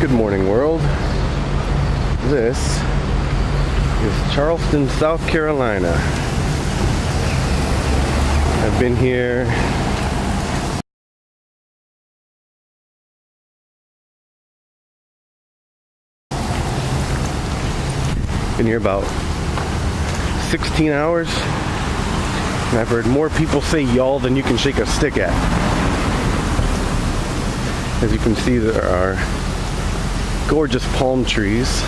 Good morning, world. This is Charleston, South Carolina. I've been here about 16 hours, and I've heard more people say y'all than you can shake a stick at. As you can see, there are gorgeous palm trees.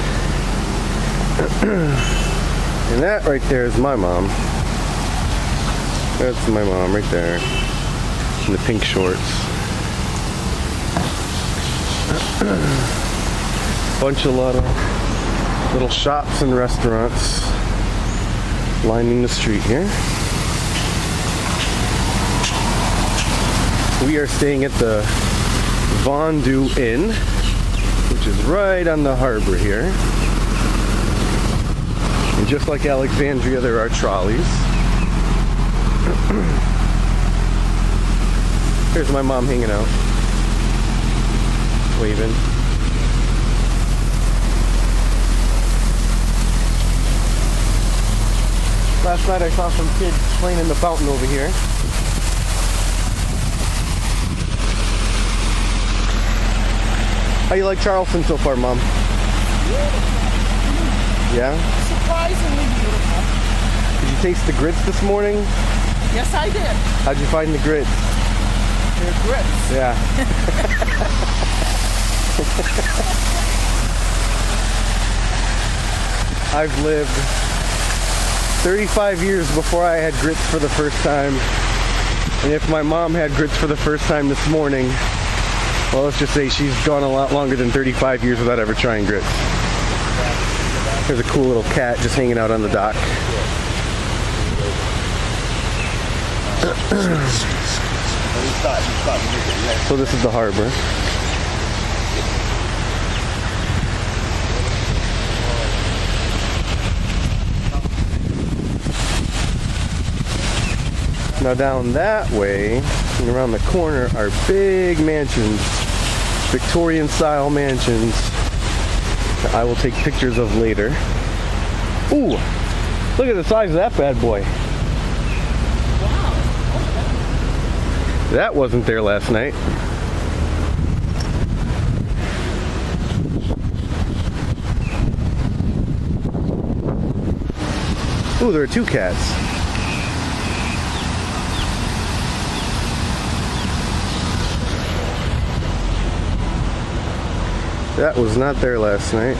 And that right there is my mom. That's my mom right there in the pink shorts. Bunch of little shops and restaurants lining the street here. We are staying at the Vondu Inn, which is right on the harbor here. And just like Alexandria, there are trolleys. Here's my mom hanging out, waving. Last night I saw some kids playing in the fountain over here. How you like Charleston so far, Mom? Beautiful. Yeah? Surprisingly beautiful. Did you taste the grits this morning? Yes, I did. How'd you find the grits? They're grits. Yeah. I've lived 35 years before I had grits for the first time. And if my mom had grits for the first time this morning, well, let's just say she's gone a lot longer than 35 years without ever trying grits. There's a cool little cat just hanging out on the dock. So this is the harbor. Now down that way and around the corner are big mansions, Victorian style mansions that I will take pictures of later. Ooh, look at the size of that bad boy. Wow. That wasn't there last night. Ooh, there are two cats. That was not there last night.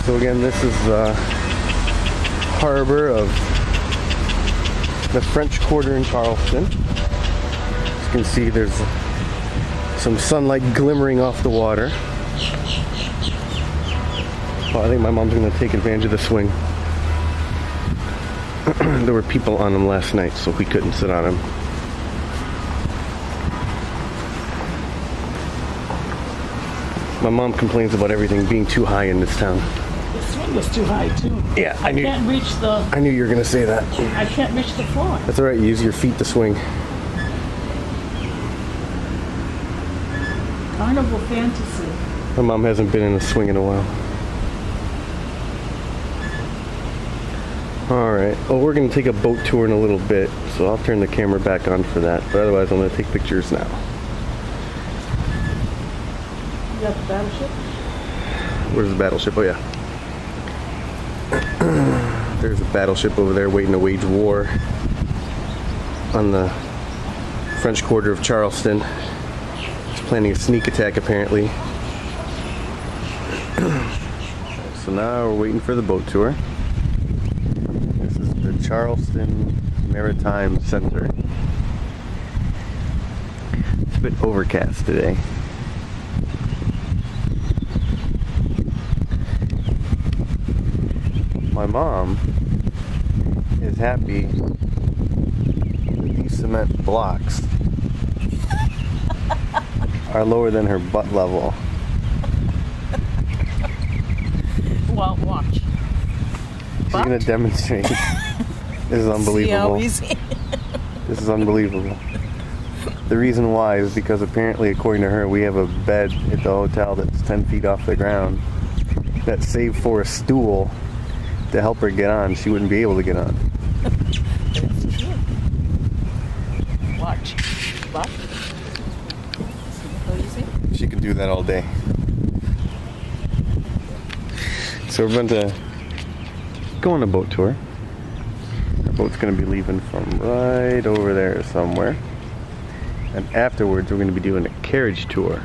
So again, this is the harbor of the French Quarter in Charleston. As you can see, there's some sunlight glimmering off the water. Well, I think my mom's going to take advantage of the swing. There were people on them last night, so we couldn't sit on them. My mom complains about everything being too high in this town. The swing was too high, too. Yeah, I knew. Can't reach the... I knew you were going to say that. I can't reach the floor. That's all right. Use your feet to swing. Carnival fantasy. My mom hasn't been in a swing in a while. Alright, well, we're going to take a boat tour in a little bit, so I'll turn the camera back on for that, but otherwise I'm going to take pictures now. You got the battleship? Where's the battleship? Oh yeah. There's a battleship over there waiting to wage war on the French Quarter of Charleston. It's planning a sneak attack apparently. So now we're waiting for the boat tour. Charleston Maritime Center. It's a bit overcast today. My mom is happy that these cement blocks are lower than her butt level. Well, watch. She's going to demonstrate. This is unbelievable. See how easy. This is unbelievable. The reason why is because apparently, according to her, we have a bed at the hotel that's 10 feet off the ground that's saved for a stool to help her get on. She wouldn't be able to get on. It's true. Watch. What? What do you see? She can do that all day. So we're going to go on a boat tour. Our boat's going to be leaving from right over there somewhere. And afterwards, we're going to be doing a carriage tour,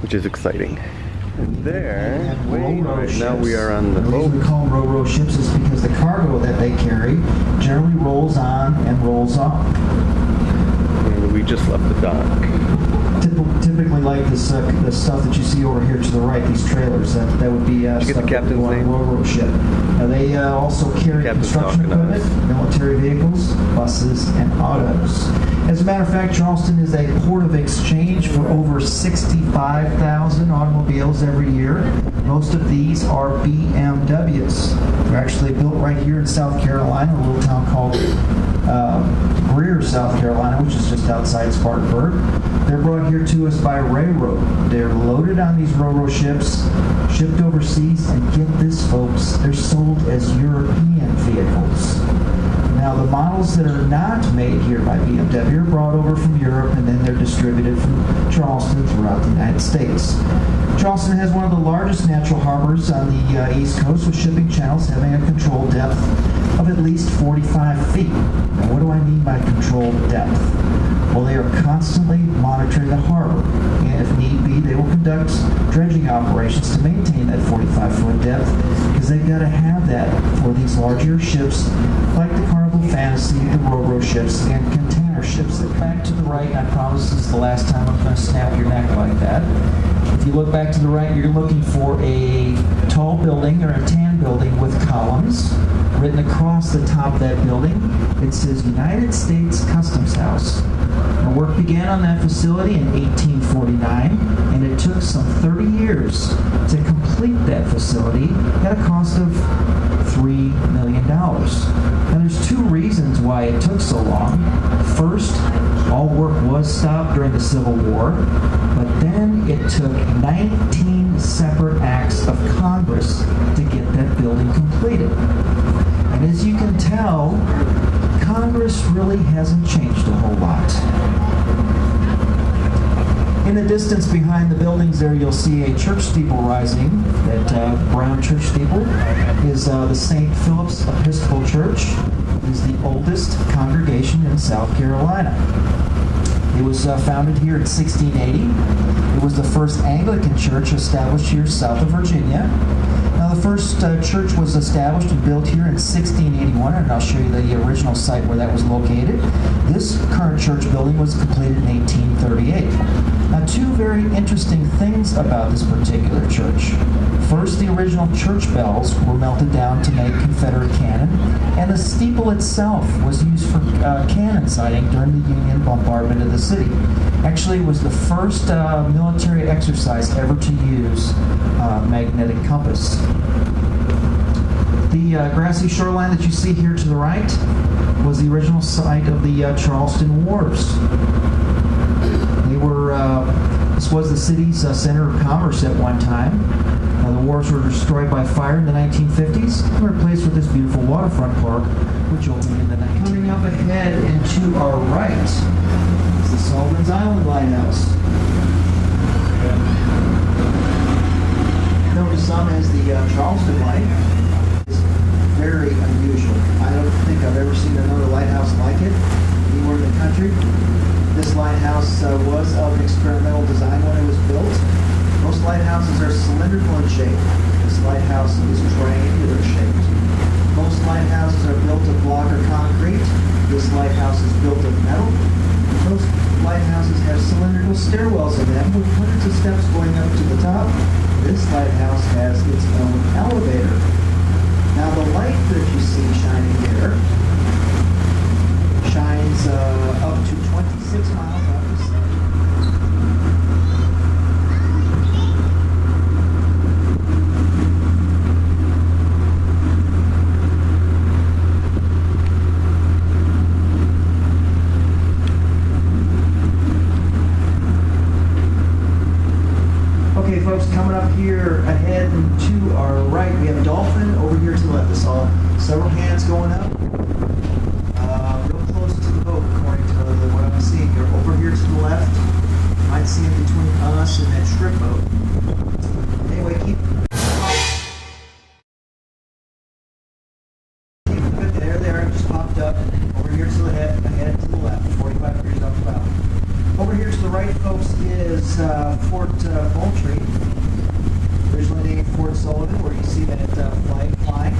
which is exciting. And there, right now we are on the The reason boat. we call them row ships is because the cargo that they carry generally rolls on and rolls off. And we just left the dock. Typically, like this, the stuff that you see over here to the right, these trailers, that would be Did you get stuff the that would captain's go on a name? row ship. Now, they also carry Captain's construction talking to us. equipment, military vehicles, buses, and autos. As a matter of fact, Charleston is a port of exchange for over 65,000 automobiles every year. Most of these are BMWs. They're actually built right here in South Carolina, a little town called Greer, South Carolina, which is just outside Spartanburg. They're brought here to us by railroad. They're loaded on these ro-ro ships, shipped overseas, and get this, folks, they're sold as European vehicles. Now, the models that are not made here by BMW are brought over from Europe, and then they're distributed from Charleston throughout the United States. Charleston has one of the largest natural harbors on the East Coast, with shipping channels having a controlled depth of at least 45 feet. Now, what do I mean by controlled depth? Well, they are constantly monitoring the harbor, and if need be, they will conduct dredging operations to maintain that 45-foot depth, because they've got to have that for these larger ships, like the Carnival Fantasy, the Ro-Ro ships, and container ships. Back to the right, and I promise this is the last time I'm going to snap your neck like that. If you look back to the right, you're looking for a tall building or a tan building with columns. Written across the top of that building, it says United States Customs House. Now, work began on that facility in 1849, and it took some 30 years to complete that facility at a cost of $3 million. Now, there's two reasons why it took so long. First, all work was stopped during the Civil War, but then it took 19 separate acts of Congress to get that building completed. And as you can tell, Congress really hasn't changed a whole lot. In the distance behind the buildings there, you'll see a church steeple rising. That brown church steeple is the St. Philip's Episcopal Church. It is the oldest congregation in South Carolina. It was founded here in 1680. It was the first Anglican church established here south of Virginia. Now, the first church was established and built here in 1681, and I'll show you the original site where that was located. This current church building was completed in 1838. Now, two very interesting things about this particular church. First, the original church bells were melted down to make Confederate cannon, and the steeple itself was used for cannon sighting during the Union bombardment of the city. Actually, it was the first military exercise ever to use magnetic compass. The grassy shoreline that you see here to the right was the original site of the Charleston Wars. They were, this was the city's center of commerce at one time. The wars were destroyed by fire in the 1950s and replaced with this beautiful waterfront park, which opened in the 1950s. Coming up ahead and to our right is the Sullivan's Island Lighthouse. Known to some as the Charleston Light. It's very unusual. I don't think I've ever seen another lighthouse like it anywhere in the country. This lighthouse was of experimental design when it was built. Most lighthouses are cylindrical in shape. This lighthouse is triangular shaped. Most lighthouses are built of block or concrete. This lighthouse is built of metal. Most lighthouses have cylindrical stairwells in them with hundreds of steps going up to the top. This lighthouse has its own elevator. Now, the light that you see shining here shines up to 26 miles out of the sun. here ahead and to our right, we have a dolphin. Over here to the left, I saw several hands going up. Real close to the boat, according to what I'm seeing here. Over here to the left, you might see in between us and that strip boat. Anyway, keep there. They are just popped up. Over here to the ahead to the left, 45 degrees off the bow. Over here to the right, folks, is Fort Moultrie, originally named Fort Sullivan, where you see that flag flying.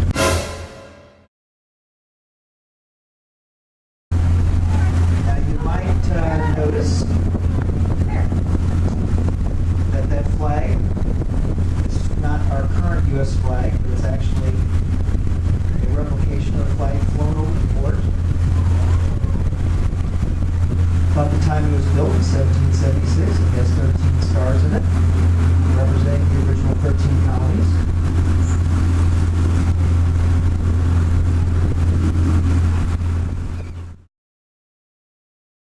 Now you might notice that that flag is not our current U.S. flag, but it's actually a replication of the flag flown over the port. About the time it was built in 1776, it has 13 stars in it.